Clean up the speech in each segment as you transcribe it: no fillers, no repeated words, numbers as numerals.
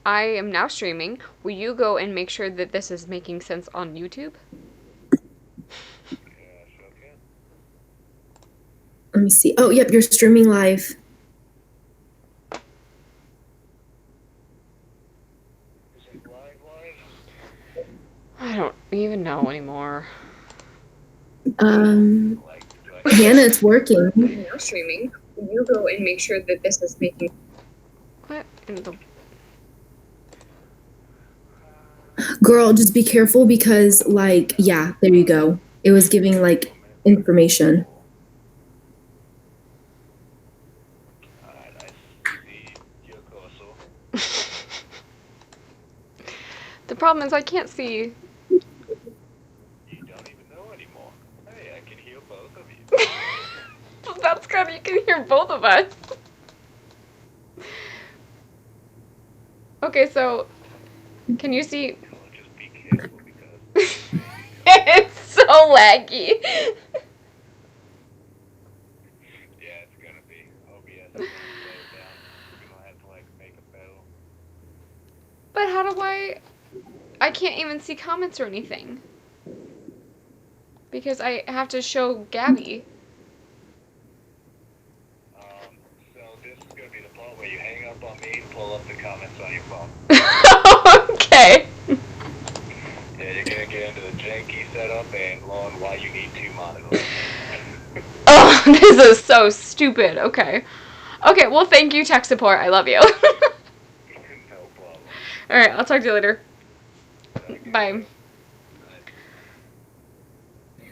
I am now streaming. Will you go and make sure that this is making sense on YouTube? Yeah, sure can. Let me see. Oh, yep, you're streaming live. Is it live live? I don't even know anymore. Um, Do I need Hannah, to? it's working. I'm now streaming. Will you go and make sure that this is making. What in the. Girl, just be careful because, like, yeah, there you go. It was giving, like, information. Alright, I see your cursor. The problem is I can't see. You don't even know anymore. Hey, I can hear both of you. That's good. You can hear both of us. Okay, so can you see? Well, just be careful because It's so laggy. yeah, it's gonna be. OBS is gonna slow it down. We're gonna have to like make a battle. But how do I? I can't even see comments or anything because I have to show Gabby. So this is gonna be the part where you hang up on me, pull up the comments on your phone. Okay. Yeah, you're gonna get into the janky setup and learn why you need two monitors. Oh, this is so stupid. Okay. Okay, well, thank you, tech support. I love you. All No problem. right, I'll talk to you later. Okay, Bye. bro.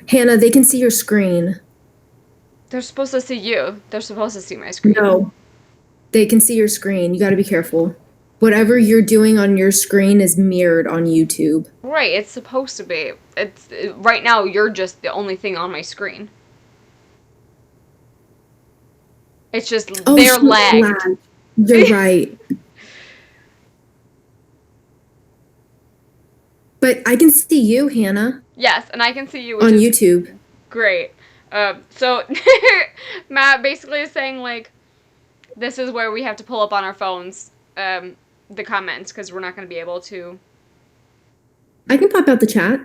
Hannah, they can see your screen. They're supposed to see you. They're supposed to see my screen. No, they can see your screen. You got to be careful. Whatever you're doing on your screen is mirrored on YouTube. Right, it's supposed to be. It's right now. You're just the only thing on my screen. It's just Oh, they're shoot, lagged. lag. You're right. But I can see you, Hannah, Yes, and I can see you, which on is YouTube. great. So Matt basically is saying like this is where we have to pull up on our phones the comments because we're not going to be able to. I can pop out the chat.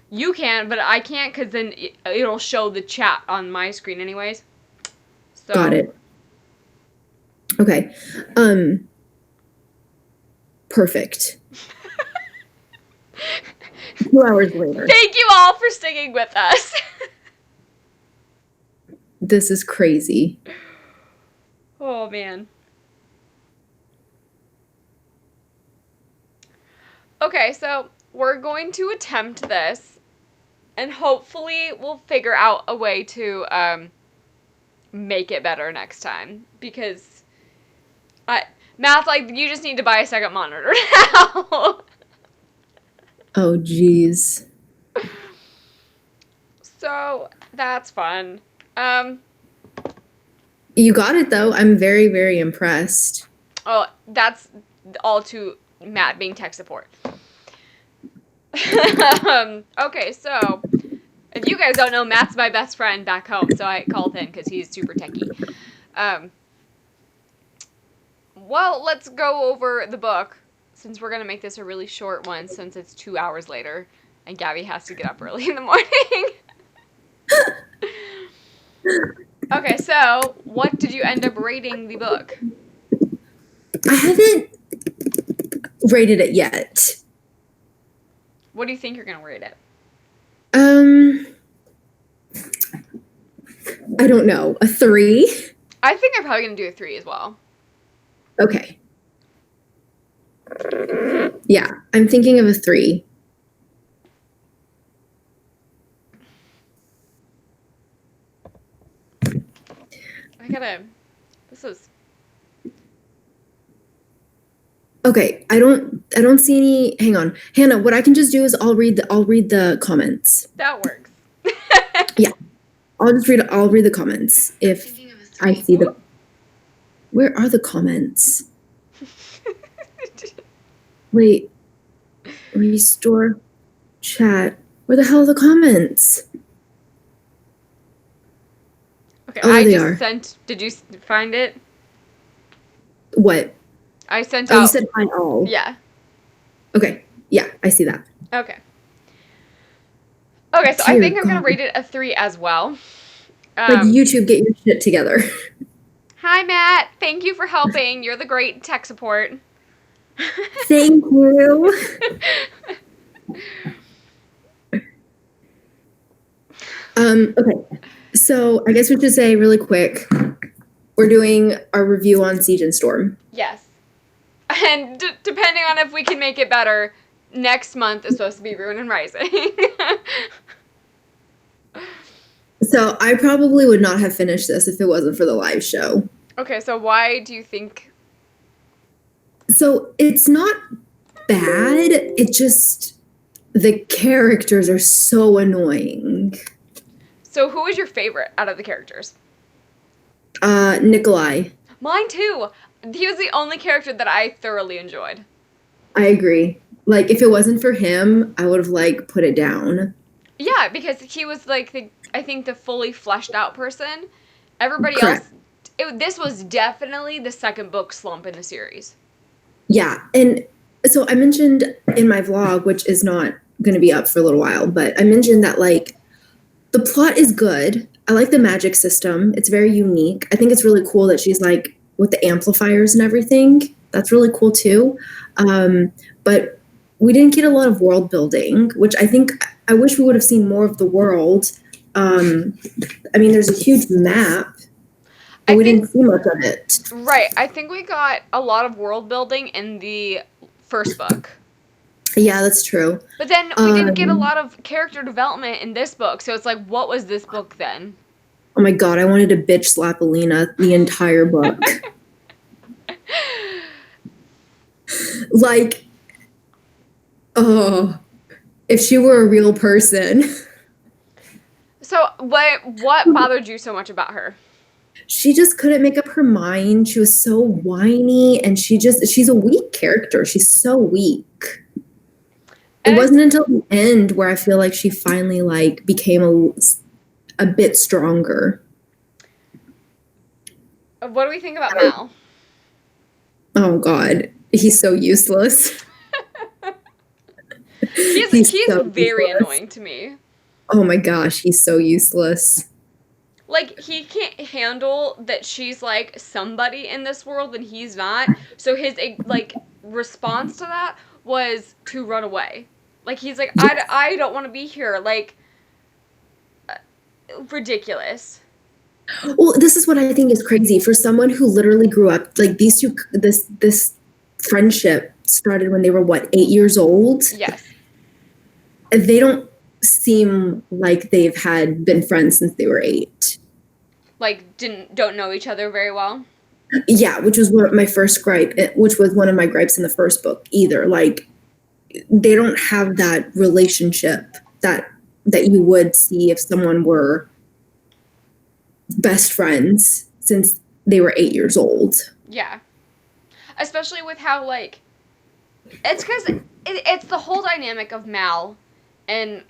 You can, but I can't because then it'll show the chat on my screen anyways. Got So it. Okay. Perfect. 2 hours later. thank you all for sticking with us. This is crazy. Oh man. Okay, so we're going to attempt this, and hopefully we'll figure out a way to make it better next time because Matt's like you just need to buy a second monitor now. Oh, geez. So that's fun. You got it, though. I'm very, very impressed. Oh, that's all to Matt being tech support. Okay, so if you guys don't know, Matt's my best friend back home, so I called him because he's super techie. Well, let's go over the book since we're gonna make this a really short one since it's 2 hours later and Gabby has to get up early in the morning. Okay, so what did you end up rating the book? I haven't rated it yet. What do you think you're gonna rate it? I don't know. A 3? I think I'm probably gonna do a 3 as well. Okay. Yeah, I'm thinking of a 3. I gotta. This is. Okay, I don't see any. Hang on. Hannah, what I can just do is I'll read the comments. That works. Yeah. I'll read the comments if I see the. Where are the comments? Wait. Restore chat. Where the hell are the comments? Okay, Oh, I there they just are. sent. Did you find it? What? I sent Oh, you out. said hi all. Yeah. Okay. Yeah, I see that. Okay. Okay, so I Dear think I'm gonna God. rate it a 3 as well. Like, Um, YouTube, get your shit together. Hi, Matt. Thank you for helping. You're the great tech support. Thank you. Okay. So I guess we should say really quick, we're doing our review on Siege and Storm. Yes. And depending on if we can make it better, next month is supposed to be Ruin and Rising. So I probably would not have finished this if it wasn't for the live show. Okay, so why do you think? So it's not bad. It just, the characters are so annoying. So who is your favorite out of the characters? Nikolai. Mine too. He was the only character that I thoroughly enjoyed. I agree. Like, if it wasn't for him, I would have, like, put it down. Yeah, because he was like I think the fully fleshed out person. Everybody Correct. else, this was definitely the second book slump in the series. Yeah. And so I mentioned in my vlog, which is not going to be up for a little while, but I mentioned that, like, the plot is good. I like the magic system. It's very unique. I think it's really cool that she's, like, with the amplifiers and everything. That's really cool too. But we didn't get a lot of world building, which I wish we would have seen more of the world. I mean, there's a huge map, but we didn't see much of it. Right. I think we got a lot of world building in the first book. Yeah, that's true. But then we didn't get a lot of character development in this book. So it's like, what was this book then? Oh my God, I wanted to bitch slap Alina the entire book. Like, oh, if she were a real person. So what bothered you so much about her? She just couldn't make up her mind. She was so whiny, and she's a weak character. She's so weak. It wasn't until the end where I feel like she finally, like, became a bit stronger. What do we think about Mal? Oh God, he's so useless. He's so very useless. annoying to me. Oh my gosh, he's so useless. Like, he can't handle that she's, like, somebody in this world and he's not. So his, like, response to that was to run away. Like, he's like, Yes. I don't want to be here. Like, ridiculous. Well, this is what I think is crazy. For someone who literally grew up, like, these two, this friendship started when they were, what, 8 years old? Yes. They don't seem like they've been friends since they were 8. Like, don't know each other very well. Yeah, which was my first gripe, which was one of my gripes in the first book either. Like, they don't have that relationship that you would see if someone were best friends since they were 8 years old. Yeah. Especially with how, like, it's because it's the whole dynamic of Mal and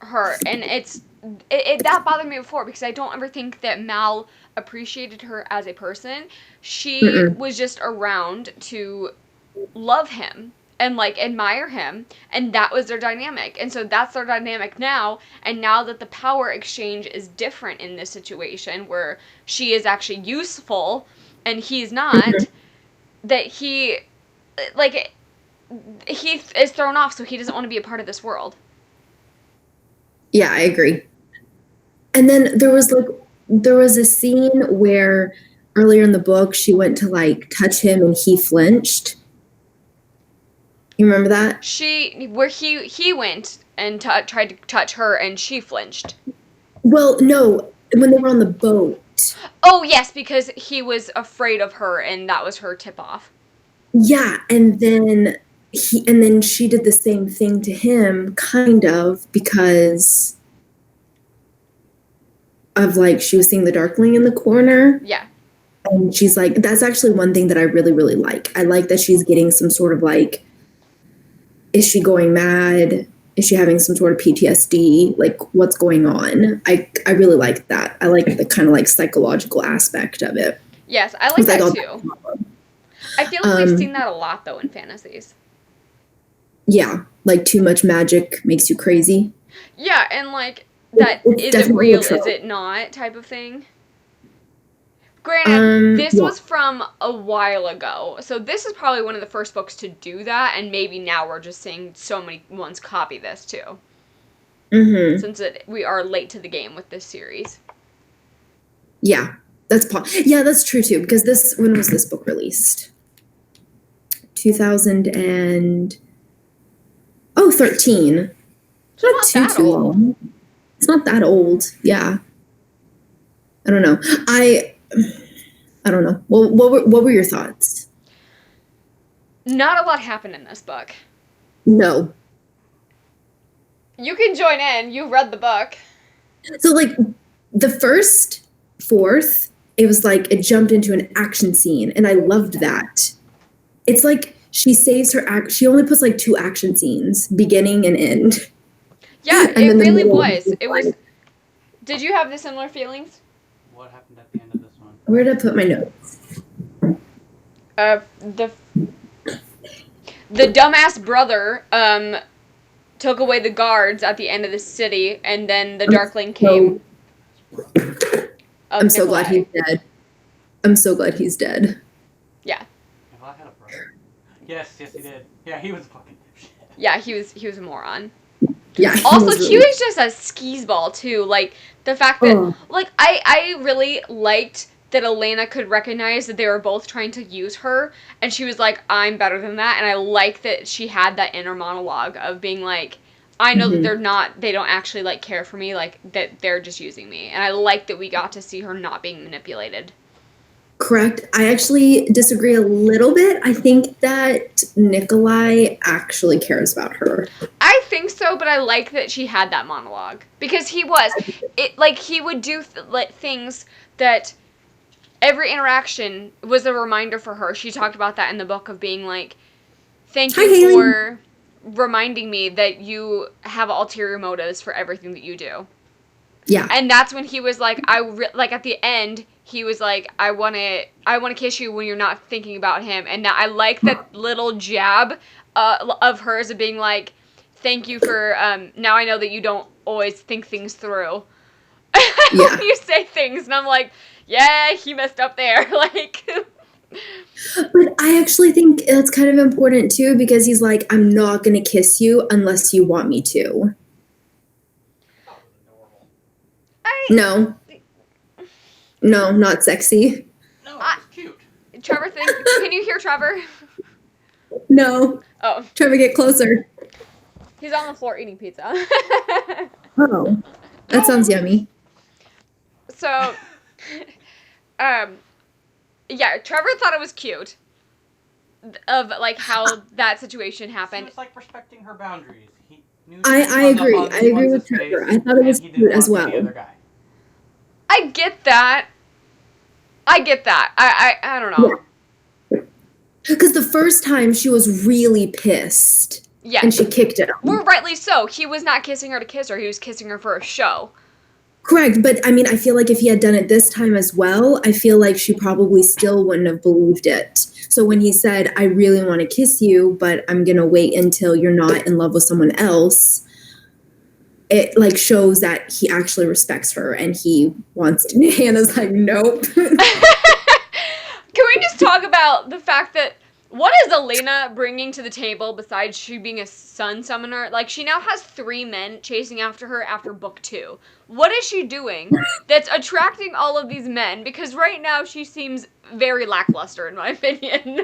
her, and that bothered me before because I don't ever think that Mal appreciated her as a person. She was just around to love him and, like, admire him, and that was their dynamic. And so that's their dynamic now, and now that the power exchange is different in this situation where she is actually useful and he's not, that he is thrown off, so he doesn't want to be a part of this world. Yeah, I agree. And then there was a scene where earlier in the book she went to, like, touch him and he flinched. You remember that? Where he went and tried to touch her and she flinched. Well, no, when they were on the boat. Oh yes, because he was afraid of her and that was her tip off. Yeah, and then she did the same thing to him, kind of, because of, like, she was seeing the darkling in the corner. Yeah. And she's like, that's actually one thing that I really, really like. I like that she's getting some sort of, like, is she going mad? Is she having some sort of PTSD? Like, what's going on? I really like that. I like the kind of, like, psychological aspect of it. Yes, I like that too. I feel like we've seen that a lot, though, in fantasies. Yeah, like too much magic makes you crazy. Yeah, and like that It's is it definitely a real, is trope. it not type of thing. Granted, this Yeah. was from a while ago, so this is probably one of the first books to do that, and maybe now we're just seeing so many ones copy this too, Mm-hmm. since we are late to the game with this series. Yeah, yeah, that's true too. Because when was this book released? 2000 and 13. It's Not not that too old. long. It's not that old. Yeah. I don't know. I don't know. Well, what were your thoughts? Not a lot happened in this book. No. You can join in. You read the book. So like the first fourth, it was like it jumped into an action scene, and I loved that. It's like she saves her she only puts like 2 action scenes, beginning and end. Yeah, And it then the really middle was. is It was. Did you have the similar feelings? What happened at the end of this one? Where did I put my notes? The dumbass brother took away the guards at the end of the city, and then the Darkling came. I'm so glad he's dead. I'm so glad he's dead. Yeah. If I had a brother. Yes, he did. Yeah, he was a fucking shit. Yeah, he was a moron. Yeah. Also, he was just a skis-ball too. Like the fact that, like, I really liked that Elena could recognize that they were both trying to use her, and she was like, "I'm better than that." And I like that she had that inner monologue of being like, "I know that they don't actually like care for me, like that they're just using me." And I like that we got to see her not being manipulated. Correct. I actually disagree a little bit. I think that Nikolai actually cares about her. I think so, but I like that she had that monologue because he would do things that every interaction was a reminder for her. She talked about that in the book of being like, "Thank you for reminding me that you have ulterior motives for everything that you do." Yeah. And that's when he was like, like at the end, he was like, I want to kiss you when you're not thinking about him. And that I like that little jab of hers of being like, thank you for, now I know that you don't always think things through. Yeah. When you say things, and I'm like, yeah, he messed up there. Like. But I actually think that's kind of important too, because he's like, I'm not going to kiss you unless you want me to. No. No, not sexy. No, it's cute. Trevor, can you hear Trevor? No. Oh. Trevor, get closer. He's on the floor eating pizza. Oh. That sounds yummy. So, yeah, Trevor thought it was cute. Of, like, how that situation happened. He was, like, respecting her boundaries. He knew I agree. I agree with Trevor. I thought it was cute as well. I get that. I don't know. Because the first time she was really pissed. Yeah. And she kicked him. Well, rightly so. He was not kissing her to kiss her. He was kissing her for a show. Correct. But, I mean, I feel like if he had done it this time as well, I feel like she probably still wouldn't have believed it. So when he said, I really want to kiss you, but I'm going to wait until you're not in love with someone else, it, like, shows that he actually respects her and he wants to. Hannah's like, nope. Can we just talk about the fact that what is Elena bringing to the table besides she being a sun summoner? Like, she now has 3 men chasing after her after book 2. What is she doing that's attracting all of these men? Because right now she seems very lackluster, in my opinion.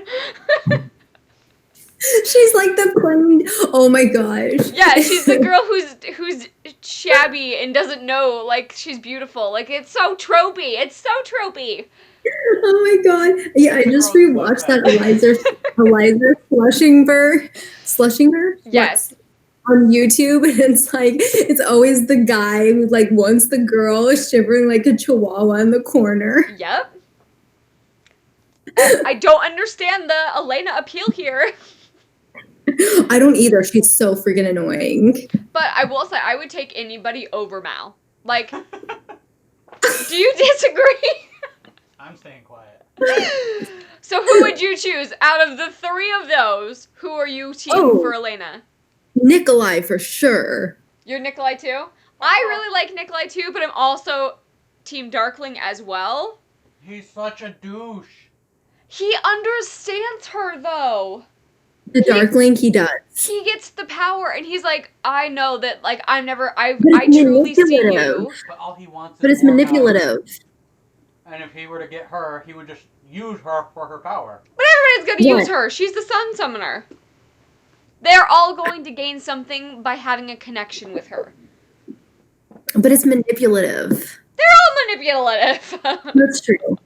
She's like the plain. Oh my gosh. Yeah, she's the girl who's shabby and doesn't know, like, she's beautiful. Like, it's so tropey. It's so tropey. Oh my god. Yeah, I just rewatched that Eliza Slushinger? Yes. On YouTube, and it's like, it's always the guy who, like, wants the girl shivering like a chihuahua in the corner. Yep. I don't understand the Elena appeal here. I don't either. She's so freaking annoying. But I will say, I would take anybody over Mal. Like, do you disagree? I'm staying quiet. So who would you choose out of the three of those? Who are you team for Elena? Nikolai for sure. You're Nikolai too? I really like Nikolai too, but I'm also team Darkling as well. He's such a douche. He understands her though. The Darkling, he does. He gets the power, and he's like, I know that, like, I But truly see manipulative. you. But all he wants is But it's more manipulative. power. And if he were to get her, he would just use her for her power. But everybody's gonna Yeah. use her. She's the sun summoner. They're all going to gain something by having a connection with her. But it's manipulative. They're all manipulative. That's true.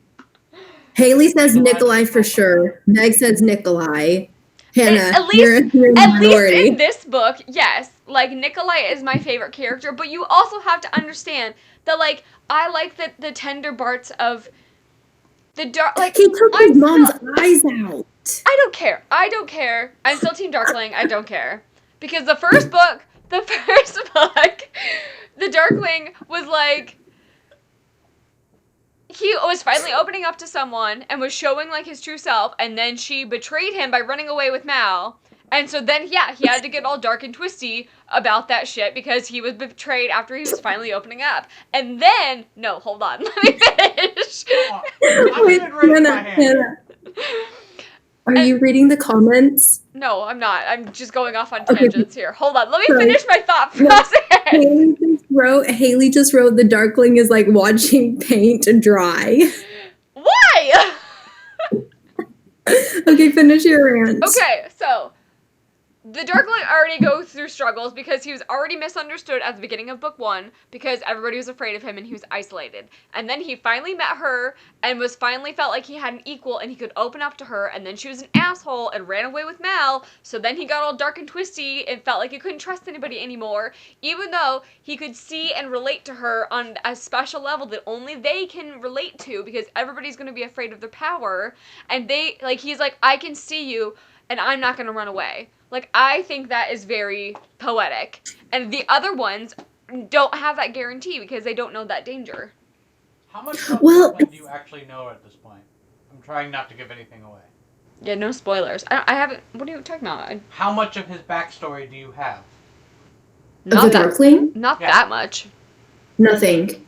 Haley says Nikolai Nikolai for sure. Meg says Nikolai. Hannah, At you're in the At least minority. in this book, yes, like, Nikolai is my favorite character, but you also have to understand that, like, I like the tender parts of the dark, like, He took his mom's eyes out. I don't care. I'm still Team Darkling. I don't care. Because the first book, the Darkling was like, he was finally opening up to someone and was showing, like, his true self, and then she betrayed him by running away with Mal. And so then, yeah, he had to get all dark and twisty about that shit because he was betrayed after he was finally opening up. And then, no, hold on, let me finish. I'm even raising my hand. Hannah. Are you reading the comments? No, I'm not. I'm just going off on Okay. tangents here. Hold on, let me Sorry. finish my thought No. process. Haley just wrote the Darkling is like watching paint dry. Why? Okay, finish your rant. Okay, so the Darkling already goes through struggles because he was already misunderstood at the beginning of book 1 because everybody was afraid of him and he was isolated. And then he finally met her and finally felt like he had an equal and he could open up to her, and then she was an asshole and ran away with Mal, so then he got all dark and twisty and felt like he couldn't trust anybody anymore, even though he could see and relate to her on a special level that only they can relate to because everybody's going to be afraid of their power, and he's like, I can see you and I'm not going to run away. Like, I think that is very poetic. And the other ones don't have that guarantee because they don't know that danger. How much about Well, Darkling do you actually know at this point? I'm trying not to give anything away. Yeah, no spoilers. I haven't... What are you talking about? How much of his backstory do you have? Of the Darkling? Not Yeah. that much. Nothing.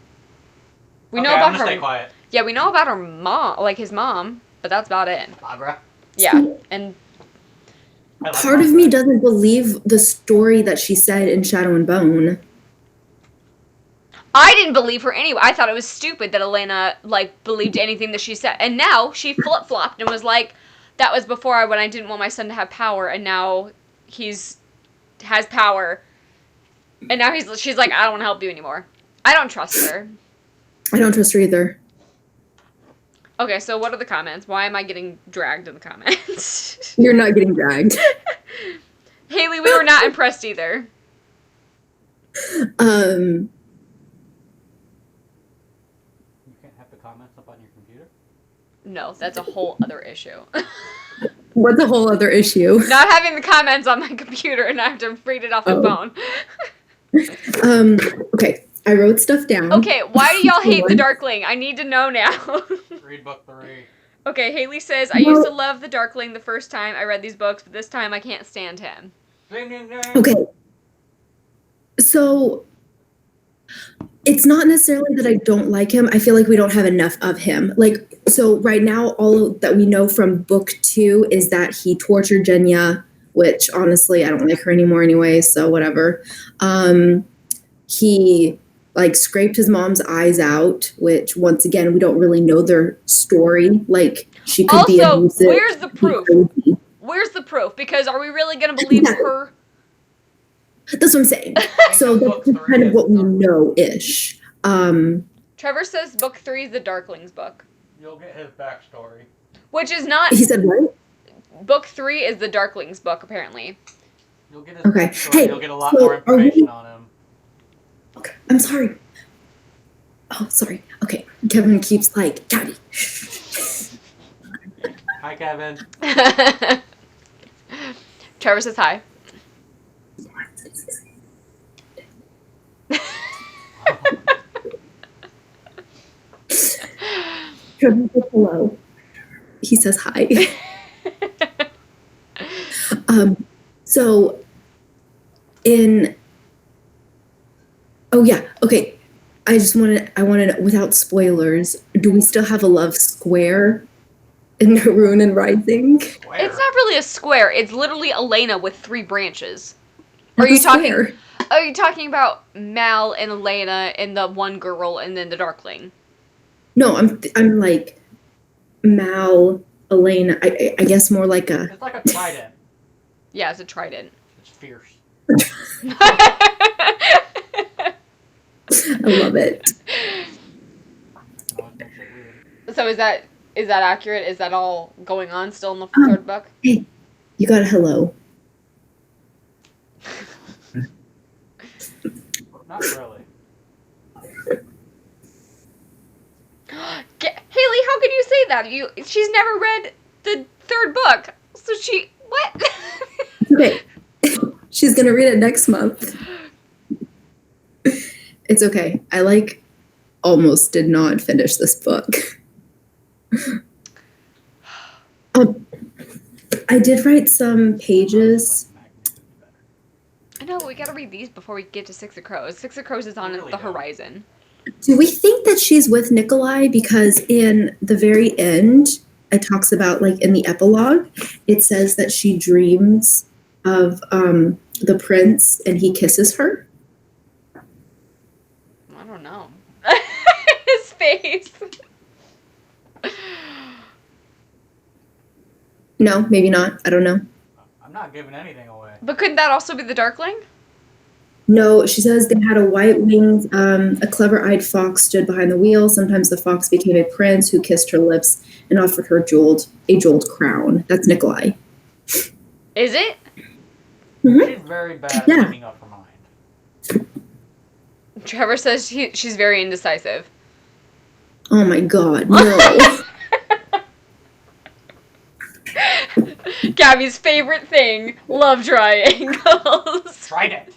We Okay, know I'm about gonna her... stay quiet. Yeah, we know about her mom, like his mom, but that's about it. Agra. Yeah, and... I like Part of Agra. me doesn't believe the story that she said in Shadow and Bone. I didn't believe her anyway. I thought it was stupid that Elena, like, believed anything that she said. And now she flip-flopped and was like, that was before when I didn't want my son to have power, and now has power. And now she's like, I don't want to help you anymore. I don't trust her. I don't trust her either. Okay, so what are the comments? Why am I getting dragged in the comments? You're not getting dragged. Haley, we were not impressed either. You can't have the comments up on your computer? No, that's a whole other issue. What's a whole other issue? Not having the comments on my computer and I have to read it off the phone. Okay, I wrote stuff down. Okay, why do y'all hate the Darkling? I need to know now. Read book 3. Okay, Haley says, I used to love the Darkling the first time I read these books, but this time I can't stand him. Ding, ding, ding. Okay. So it's not necessarily that I don't like him. I feel like we don't have enough of him. Like, so right now, all that we know from book 2 is that he tortured Jenya, which honestly, I don't like her anymore anyway, so whatever. He like scraped his mom's eyes out, which once again, we don't really know their story. Like, she could be Also, abusive. where's the proof? crazy. Where's the proof? Because are we really going to believe her? That's what I'm saying. So that's just kind of what we know-ish. Trevor says book 3 is the Darkling's book. You'll get his backstory. Which is not... He said what? Book 3 is the Darkling's book, apparently. You'll get his Okay. backstory. Hey, You'll get a lot so more are we- information on him. Okay, I'm sorry. Oh, sorry. Okay, Kevin keeps like, Gabby. Hi, Kevin. Trevor says hi. Kevin says hello. He says hi. So in oh yeah, okay. I wanted to, without spoilers, do we still have a love square in Haroon and Rising? Square. It's not really a square. It's literally Elena with 3 branches. That's a square. Are you talking about Mal and Elena and the one girl and then the Darkling? No, I'm like Mal, Elena. I guess more like a. It's like a trident. Yeah, it's a trident. It's fierce. I love it. So is that accurate? Is that all going on still in the 3rd book? Hey, you got a hello. Not really. Haley, how can you say that? She's never read the 3rd book. So what? Okay. She's gonna read it next month. It's okay. I almost did not finish this book. I did write some pages. I know, we gotta read these before we get to Six of Crows. Six of Crows is on the horizon. Do we think that she's with Nikolai? Because in the very end, it talks about, like, in the epilogue, it says that she dreams of the prince and he kisses her. I don't know. His face. No, maybe not. I don't know. I'm not giving anything away. But couldn't that also be the Darkling? No, she says they had a white-winged, a clever-eyed fox stood behind the wheel. Sometimes the fox became a prince who kissed her lips and offered her a jeweled crown. That's Nikolai. Is it? Mm-hmm. She's very bad at making up her mind. Trevor says she's very indecisive. Oh my god, no. Gabby's favorite thing, love triangles. Trident.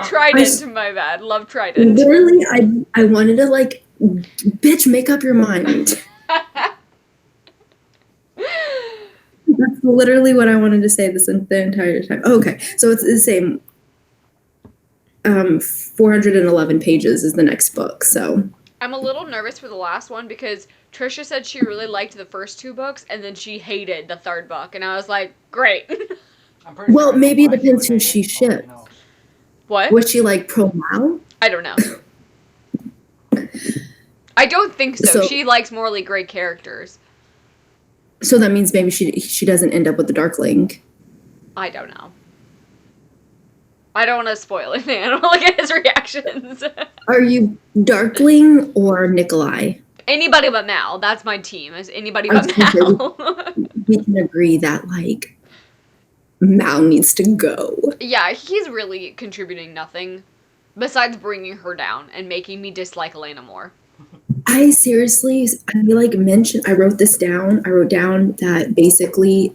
Trident, my bad. Love trident. Literally, I wanted to, like, bitch, make up your mind. That's literally what I wanted to say the entire time. Oh, okay, so it's the same. 411 pages is the next book, so. I'm a little nervous for the last one because Trisha said she really liked the first 2 books and then she hated the 3rd book, and I was like, great. Well, maybe it depends who she ships. What? Was she like pro Mal? I don't know. I don't think so. She likes morally great characters. So that means maybe she doesn't end up with the Darkling. I don't know. I don't want to spoil anything. I don't want to look at his reactions. Are you Darkling or Nikolai? Anybody but Mal. That's my team. Is anybody but Mal. We can agree that, like, Mal needs to go. Yeah, he's really contributing nothing besides bringing her down and making me dislike Elena more. I wrote this down. I wrote down that basically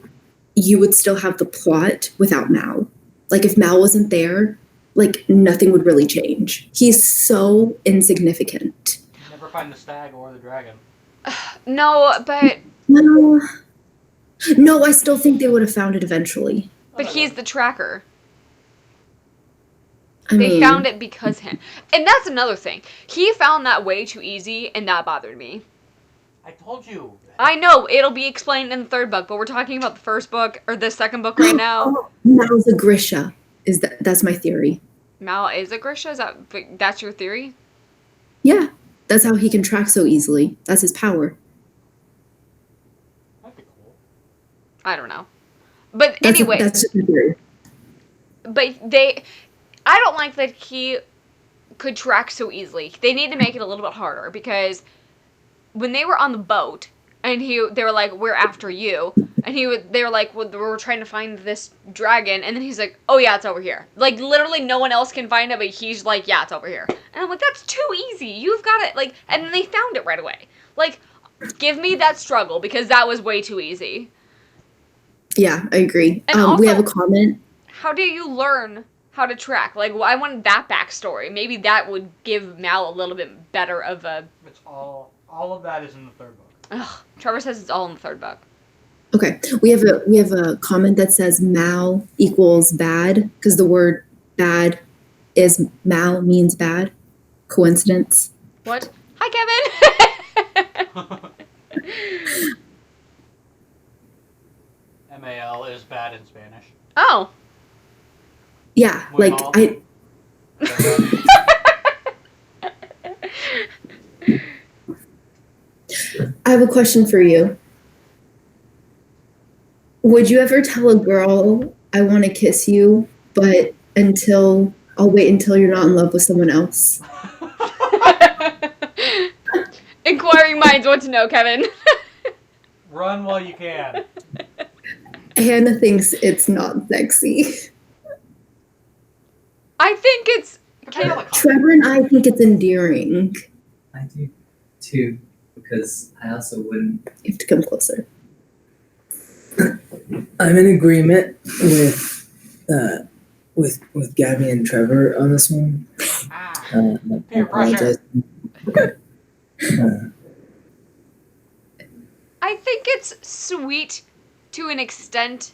you would still have the plot without Mal. Like, if Mal wasn't there, like, nothing would really change. He's so insignificant. You never find the stag or the dragon. No, but... No, I still think they would have found it eventually. But he's the tracker. I They mean, found it because him. And that's another thing. He found that way too easy, and that bothered me. I told you. I know, it'll be explained in the 3rd book, but we're talking about the 1st book, or the 2nd book right now. Mal's a Grisha. That's my theory. Mal is a Grisha? That's your theory? Yeah, that's how he can track so easily. That's his power. That'd be cool. I don't know. But anyway. That's just my theory. But I don't like that he could track so easily. They need to make it a little bit harder, because when they were on the boat, and they were like, we're after you, and they were like, well, we're trying to find this dragon, and then he's like, oh yeah, it's over here. Like, literally no one else can find it, but he's like, yeah, it's over here. And I'm like, that's too easy. You've got it. Like, and then they found it right away. Like, give me that struggle, because that was way too easy. Yeah, I agree. And also, we have a comment. How do you learn how to track? Like, I wanted that backstory. Maybe that would give Mal a little bit better of a... It's all of that is in the 3rd book. Ugh, Trevor says it's all in the 3rd book. Okay, we have a comment that says mal equals bad because the word bad is mal means bad. Coincidence? What? Hi, Kevin. MAL is bad in Spanish. Oh. Yeah, Muy like mal. I have a question for you. Would you ever tell a girl I want to kiss you, but I'll wait until you're not in love with someone else? Inquiring minds want to know, Kevin. Run while you can. Hannah thinks it's not sexy. I think it's. Depends on the context. Trevor and I think it's endearing. I do too, because I also wouldn't. You have to come closer. I'm in agreement with Gabby and Trevor on this one. I Peer pressure. apologize. I think it's sweet to an extent.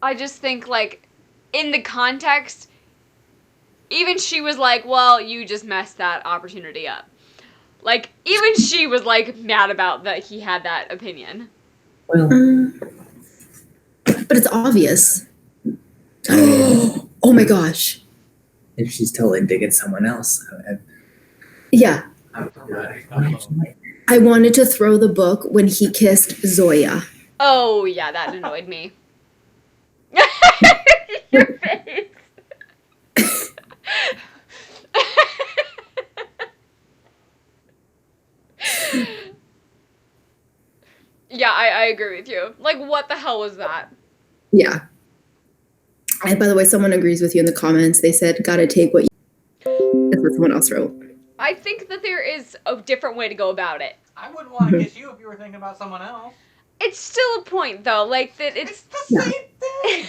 I just think, like, in the context, even she was like, well, you just messed that opportunity up. Like, even she was, like, mad about that he had that opinion. Well, But it's obvious. Oh my gosh. if she's totally digging someone else, Yeah. I I wanted to throw the book when he kissed Zoya. Oh, yeah, that annoyed me. Your face. Yeah, I agree with you. Like, what the hell was that? Yeah. And by the way, someone agrees with you in the comments. They said, gotta take what you. That's what someone else wrote. I think that there is a different way to go about it. I wouldn't want to kiss you if you were thinking about someone else. It's still a point, though. Like, that It's it's. the same thing.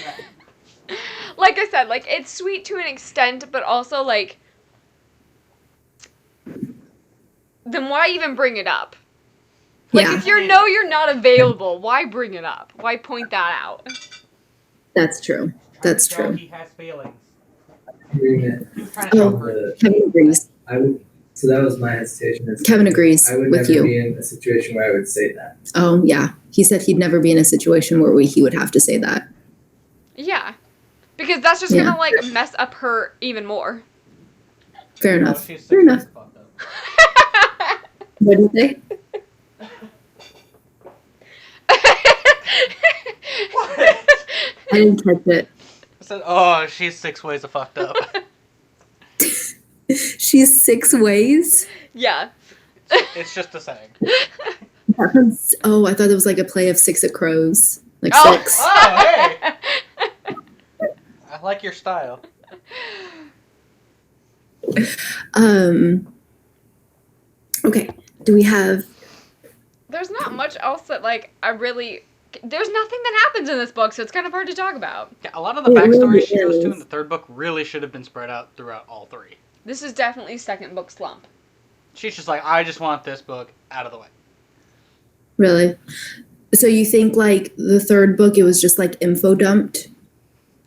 Like I said, like, it's sweet to an extent, but also, like. Then why even bring it up? Like, Yeah. if you know you're not available, why bring it up? Why point that out? That's true. That's Trying to show true. He has feelings. agreement. He was trying to show her. The, Kevin agrees. I would. So that was my hesitation. Is Kevin agrees I would with never you. be in a situation where I would say that. Oh, yeah. He said he'd never be in a situation where he would have to say that. Yeah. Because that's just Yeah. gonna, like, mess up her even more. Fair Oh, enough. she's Fair 6 enough. months fucked up. What do you say? What? I didn't catch it. I said, oh, she's 6 ways of fucked up. She's 6 ways? Yeah. It's just a saying. Oh, I thought it was like a play of Six of Crows. Like Oh. 6. Oh, hey! I like your style. Okay. Do we have There's not much else that, like, I really. There's nothing that happens in this book, so it's kind of hard to talk about. Yeah, a lot of the It backstory really she goes to in is. the third book really should have been spread out throughout all 3. This is definitely second book slump. She's just like, I just want this book out of the way. really? So you think like the third book it was just like info dumped?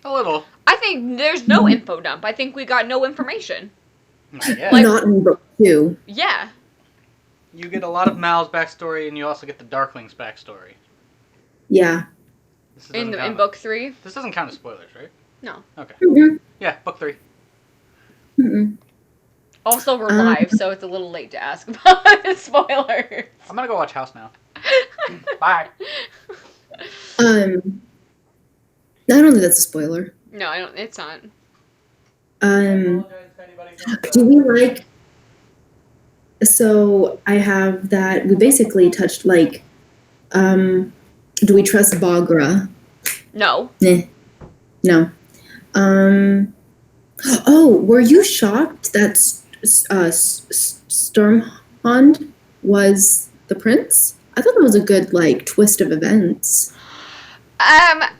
A little. I think there's no info dump. I think we got no information. Not yet. Like- Not in book 2. Yeah. You get a lot of Mal's backstory, and you also get the Darkling's backstory. Yeah. This In doesn't count- book 3. This doesn't count as spoilers, right? No. Okay. Mm-mm. Yeah, book 3. Mm-mm. Also, we're live, so it's a little late to ask about spoilers. I'm gonna go watch House now. Bye. I don't think that's a spoiler. No, I don't. It's not. Do we like? So I have that. We basically touched like, do we trust Bagra? No. No. Oh, were you shocked that Stormhond was the prince? I thought that was a good like twist of events. I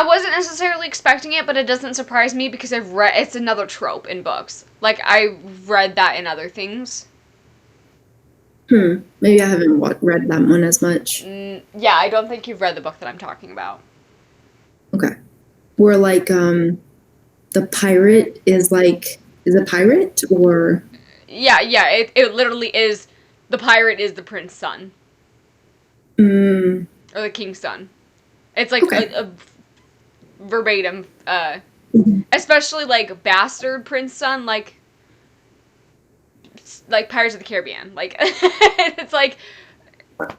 wasn't necessarily expecting it, but it doesn't surprise me because I've read. It's another trope in books. Like I read that in other things. Maybe I haven't read that one as much. Yeah, I don't think you've read the book that I'm talking about. Okay. Where like the pirate is a pirate or Yeah, it literally is, the pirate is the prince's son. mm, Or the king's son. It's like okay. a verbatim, Mhm. especially like bastard prince son, like Pirates of the Caribbean. Like, it's like, like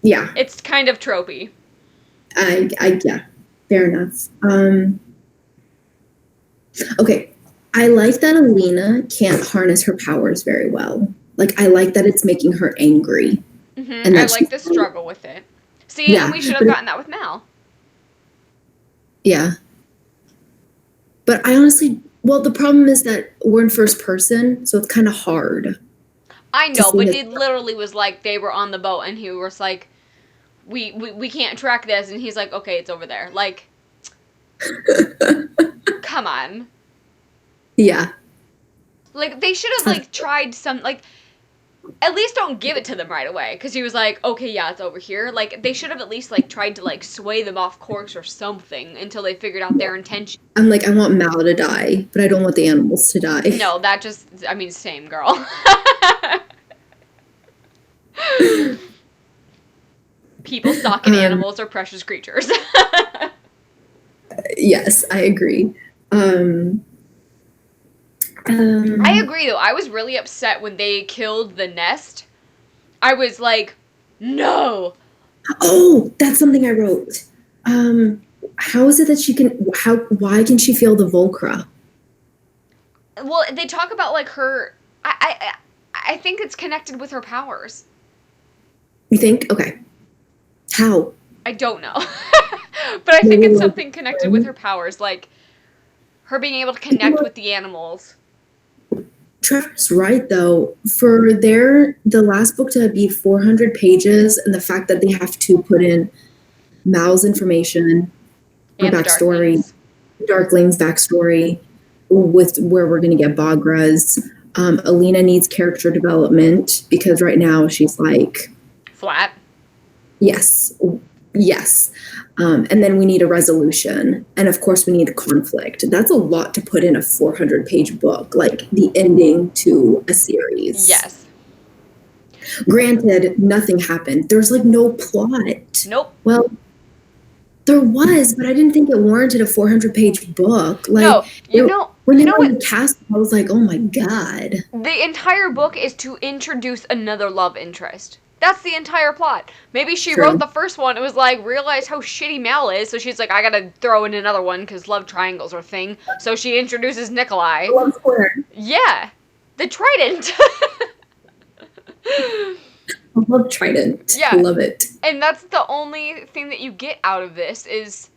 Yeah, it's kind of tropey. yeah, fair enough. Okay, I like that Alina can't harness her powers very well. Like, I like that it's making her angry, and I that like she's the struggle with it. See, and yeah, we should have but gotten that with Mal. yeah. But I honestly, well, the problem is that we're in first person, so it's kind of hard I to know, see but his. it literally was like they were on the boat and he was like, we can't track this, and he's like, okay, it's over there. Like, come on. Yeah, Like, they should have like tried some, like, at least don't give it to them right away, because he was like, okay, yeah, it's over here. Like, they should have at least like tried to like sway them off course or something until they figured out their intention. I'm like, I want Mal to die, but I don't want the animals to die. No, that just, I mean, same girl. People stalking animals are precious creatures. Yes, I agree. I agree, though. I was really upset when they killed the nest. I was like, no. Oh, that's something I wrote. How is it that she can? Why can she feel the Volcra? Well, they talk about like her. I think it's connected with her powers. You think? Okay. How? I don't know, but I think Maybe it's like something connected with her powers, like her being able to connect with the animals. Trevor's right though. For the last book to be 400 pages, and the fact that they have to put in Mal's information, her And the backstory, Darklings. Darkling's backstory, with where we're going to get Bagra's. Alina needs character development because right now she's like, Flat. yes, yes. And then we need a resolution. And of course, we need a conflict. That's a lot to put in a 400-page book, like the ending to a series. Yes. Granted, nothing happened. There's like no plot. Nope. Well, there was, but I didn't think it warranted a 400-page book. Like, No, when they were what? in the cast, I was like, oh my God. The entire book is to introduce another love interest. That's the entire plot. Maybe she True. wrote the first one. It was like, realized how shitty Mal is, so she's like, I gotta throw in another one because love triangles are a thing. So she introduces Nikolai. Love Square. Yeah. The Trident. I love Trident. Yeah. Love it. And that's the only thing that you get out of this is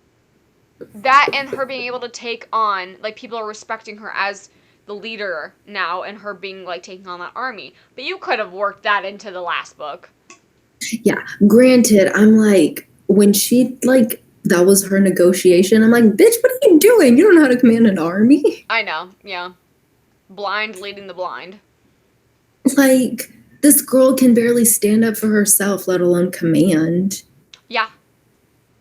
that, and her being able to take on, like, people are respecting her as the leader now, and her being, like, taking on that army. But you could have worked that into the last book. Yeah. Granted, I'm like, when she, like, that was her negotiation, I'm like, bitch, what are you doing? You don't know how to command an army. I know, yeah. Blind leading the blind. Like, this girl can barely stand up for herself, let alone command. Yeah.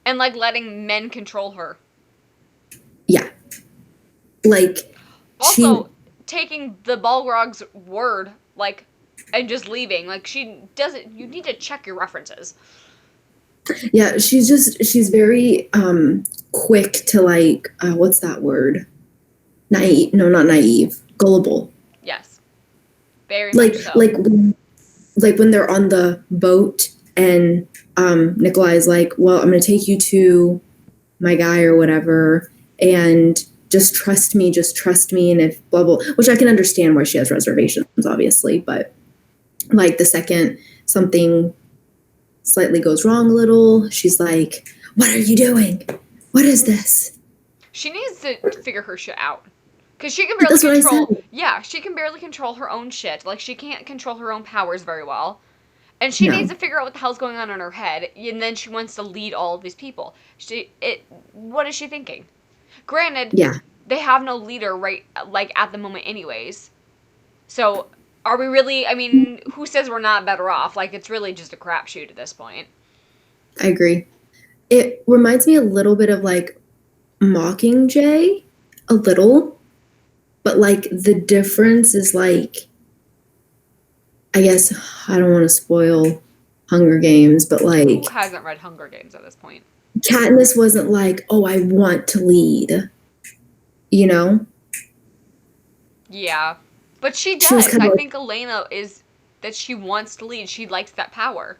And, like, letting men control her. Yeah. Like, Also, taking the Balrog's word, like, and just leaving. Like, she doesn't, you need to check your references. yeah, she's very quick to, like, what's that word? Naive. No, not naive. Gullible. Yes. Very Like, much so. like when they're on the boat and Nikolai is like, well, I'm going to take you to my guy or whatever, and just trust me, and if blah, blah, which I can understand why she has reservations, obviously, but like the second something slightly goes wrong a little, she's like, what are you doing? What is this? She needs to figure her shit out. Because she can barely That's what I control... said. Yeah, she can barely control her own shit. Like, she can't control her own powers very well. And she No. needs to figure out what the hell's going on in her head, and then she wants to lead all of these people. What is she thinking? Granted, Yeah. they have no leader right, like, at the moment anyways. So, are we really? I mean, who says we're not better off? Like, it's really just a crapshoot at this point. I agree. It reminds me a little bit of like Mockingjay, a little, but like the difference is like, I guess I don't want to spoil Hunger Games, but like Who hasn't read Hunger Games at this point? Katniss wasn't like, oh, I want to lead, you know? Yeah, but she She was does. kind I of like, think Elena is that she wants to lead. She likes that power.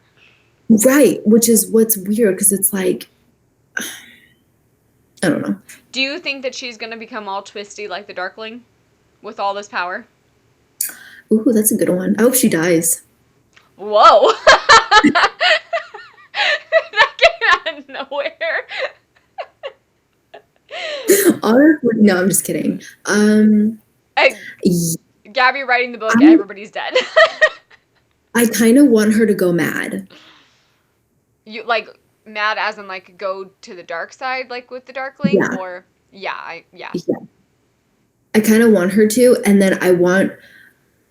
right, which is what's weird because it's like, I don't know. Do you think that she's gonna become all twisty like the Darkling with all this power? Ooh, that's a good one. I hope she dies. Whoa! That came out of nowhere. Honestly, no, I'm just kidding. Hey, y- Gabby writing the book, I'm- everybody's dead. I kind of want her to go mad. You like mad as in like go to the dark side like with the Darkling, Yeah. or yeah. Yeah. I kind of want her to, and then I want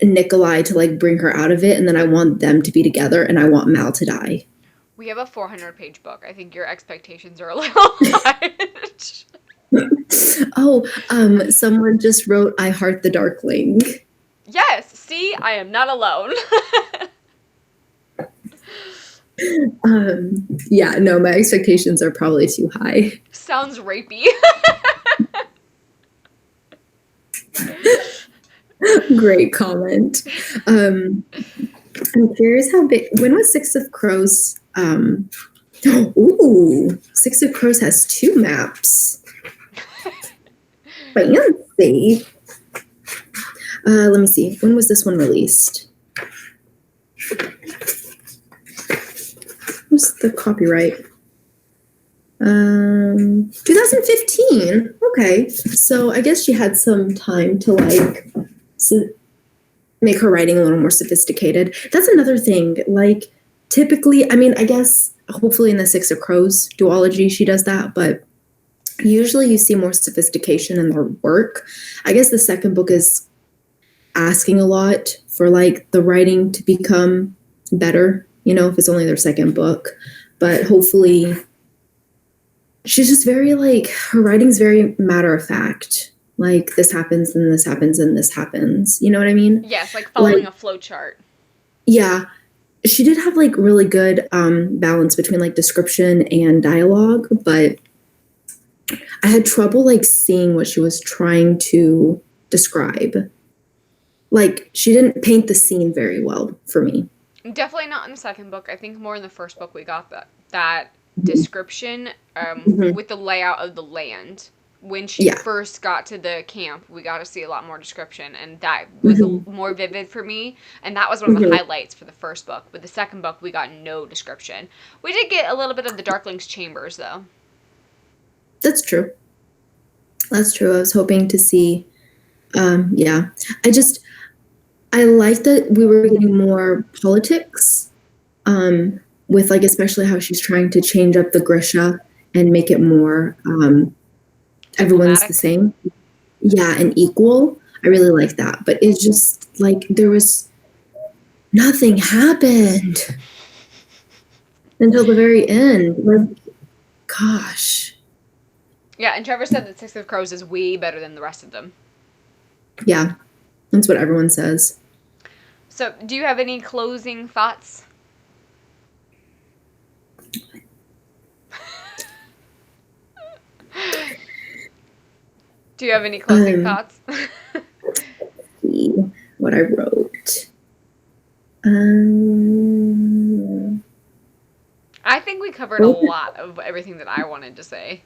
Nikolai to like bring her out of it, and then I want them to be together, and I want Mal to die. We have a 400-page book. I think your expectations are a little high. Oh, someone just wrote, "I heart the Darkling." Yes, see, I am not alone. Yeah, no, my expectations are probably too high. Sounds rapey. Great comment. I'm curious how big. When was Six of Crows? Ooh, Six of Crows has 2 maps. Fancy. Let me see. When was this one released? What's the copyright? 2015. Okay, so I guess she had some time to like make her writing a little more sophisticated. That's another thing. Like typically, I mean, I guess hopefully in the Six of Crows duology she does that, but usually you see more sophistication in their work. I guess the second book is asking a lot for like the writing to become better, you know, if it's only their second book. But hopefully she's just very like, her writing's very matter of fact. Like this happens and this happens and this happens. You know what I mean? Yes, like following Like- a flow chart. Yeah. She did have like really good balance between like description and dialogue, but I had trouble like seeing what she was trying to describe. Like she didn't paint the scene very well for me. Definitely not in the second book. I think more in the first book we got that description Mhm. with the layout of the land. When she Yeah. first got to the camp, we got to see a lot more description, and that was more vivid for me. And that was one of the highlights for the first book. With the second book, we got no description. We did get a little bit of the Darkling's chambers, though. That's true. That's true. I was hoping to see. Yeah. I like that we were getting more politics. With like especially how she's trying to change up the Grisha and make it more everyone's the Diplomatic. same. Yeah, and equal. I really like that. But it's just like there was nothing happened until the very end. Like, gosh. Yeah, and Trevor said that Six of Crows is way better than the rest of them. Yeah. That's what everyone says. So, do you have any closing thoughts? Do you have any closing thoughts? See what I wrote. I think we covered a lot of everything that I wanted to say.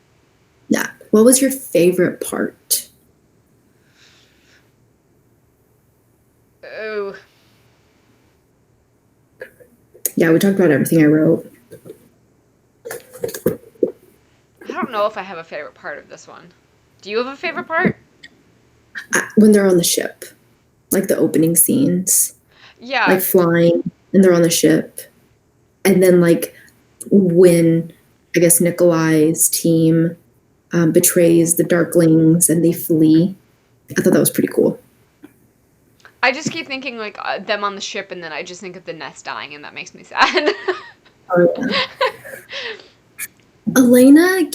Yeah. What was your favorite part? Oh, Yeah, we talked about everything I wrote. I don't know if I have a favorite part of this one. Do you have a favorite part? When they're on the ship, like the opening scenes, Yeah. like flying and they're on the ship. And then like when I guess Nikolai's team betrays the Darklings and they flee. I thought that was pretty cool. I just keep thinking, like, them on the ship, and then I just think of the Ness dying, and that makes me sad. Oh, yeah. Elena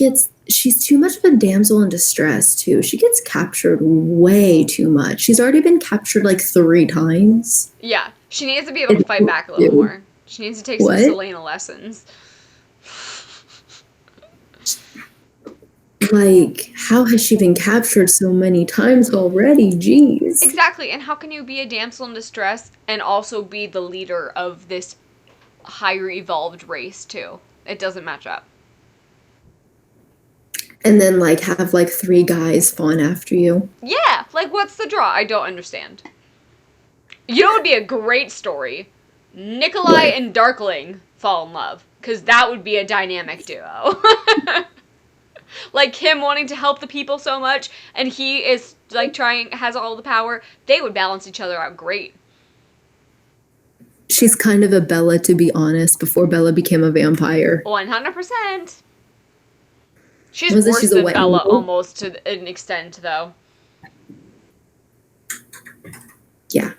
she's too much of a damsel in distress, too. She gets captured way too much. She's already been captured, like, 3 times. Yeah, she needs to be able to fight back a little more. She needs to take some What? Selena lessons. Like, how has she been captured so many times already? Jeez. Exactly, and how can you be a damsel in distress and also be the leader of this higher evolved race, too? It doesn't match up. And then, like, have, like, 3 guys fawn after you. Yeah, like, what's the draw? I don't understand. You know what would be a great story? Nikolai What? and Darkling fall in love. Because that would be a dynamic duo. Like, him wanting to help the people so much, and he is, like, has all the power. They would balance each other out great. She's kind of a Bella, to be honest, before Bella became a vampire. 100%. She's Wasn't worse she the than White Bella, Noble? almost, to an extent, though. Yeah.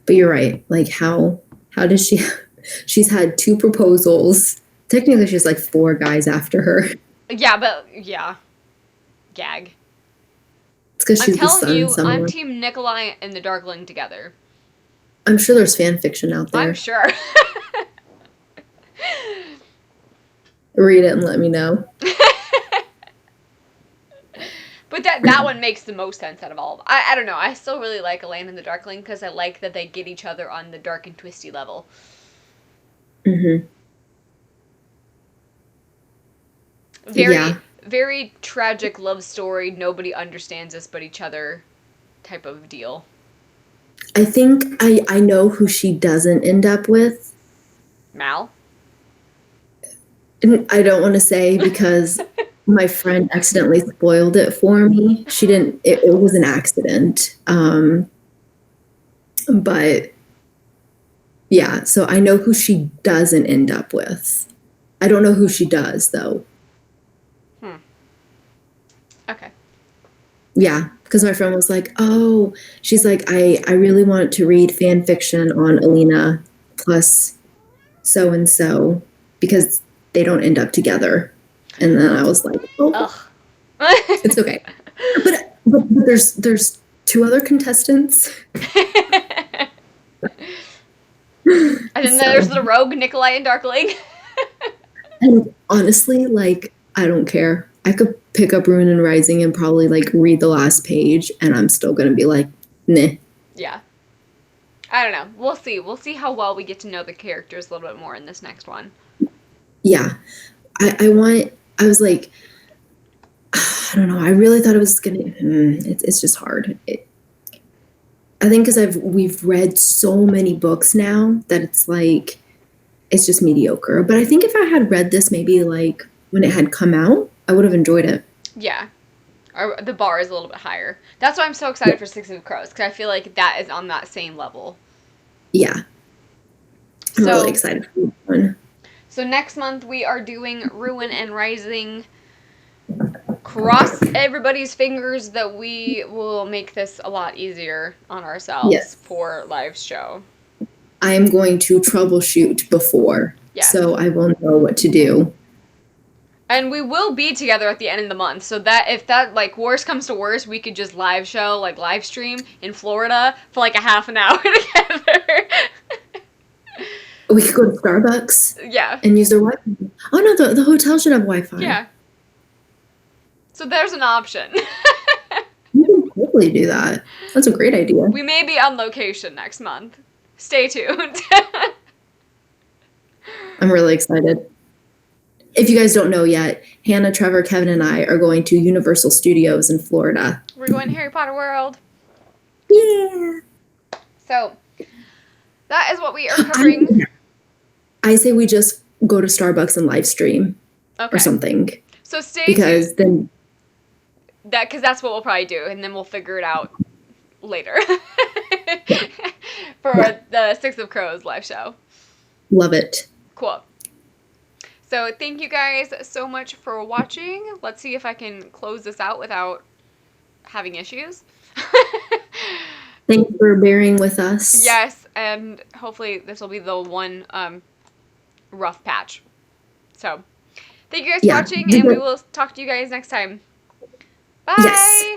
But you're right. Like, how does she... She's had 2 proposals. Technically, she's, like, 4 guys after her. Yeah, but, yeah. Gag. It's because I'm she's the telling son you, somewhere. I'm Team Nikolai and the Darkling together. I'm sure there's fan fiction out there. I'm sure. Read it and let me know. But that one makes the most sense out of all. I don't know. I still really like Elaine and the Darkling because I like that they get each other on the dark and twisty level. Mm-hmm. Very tragic love story. Nobody understands us but each other type of deal. I think I know who she doesn't end up with. Mal? And I don't want to say because my friend accidentally spoiled it for me. She didn't, it was an accident. But yeah, so I know who she doesn't end up with. I don't know who she does, though. Okay. Yeah, because my friend was like, oh, she's like, I really want to read fan fiction on Alina plus so-and-so because they don't end up together. And then I was like, oh, Ugh. it's okay. But there's 2 other contestants. And then there's the rogue Nikolai and Darkling. And honestly, like, I don't care. I could pick up Ruin and Rising and probably, like, read the last page, and I'm still going to be like, nah. Yeah. I don't know. We'll see. We'll see how well we get to know the characters a little bit more in this next one. Yeah. I was like, I don't know. I really thought it was going to, it's just hard. I think because we've read so many books now that it's like, it's just mediocre. But I think if I had read this maybe like when it had come out, I would have enjoyed it. Yeah. Or the bar is a little bit higher. That's why I'm so excited for Six of Crows, because I feel like that is on that same level. Yeah. I'm really excited for this one. So next month we are doing Ruin and Rising. Cross everybody's fingers that we will make this a lot easier on ourselves for live show. I am going to troubleshoot before, so I will know what to do. And we will be together at the end of the month, so that if that, like, worst comes to worst, we could just live stream in Florida for, like, a half an hour together. We could go to Starbucks. Yeah. And use their Wi-Fi. Oh, no, the hotel should have Wi-Fi. Yeah. So there's an option. You can totally do that. That's a great idea. We may be on location next month. Stay tuned. I'm really excited. If you guys don't know yet, Hannah, Trevor, Kevin, and I are going to Universal Studios in Florida. We're going to Harry Potter World. Yeah. So, that is what we are covering. I say we just go to Starbucks and live stream or something. So stay because tuned. Then because that's what we'll probably do, and then we'll figure it out later for the Six of Crows live show. Love it. Cool. So thank you guys so much for watching. Let's see if I can close this out without having issues. Thanks for bearing with us. Yes, and hopefully this will be the one rough patch. So, thank you guys for Yeah. watching, and we will talk to you guys next time. Bye! Yes.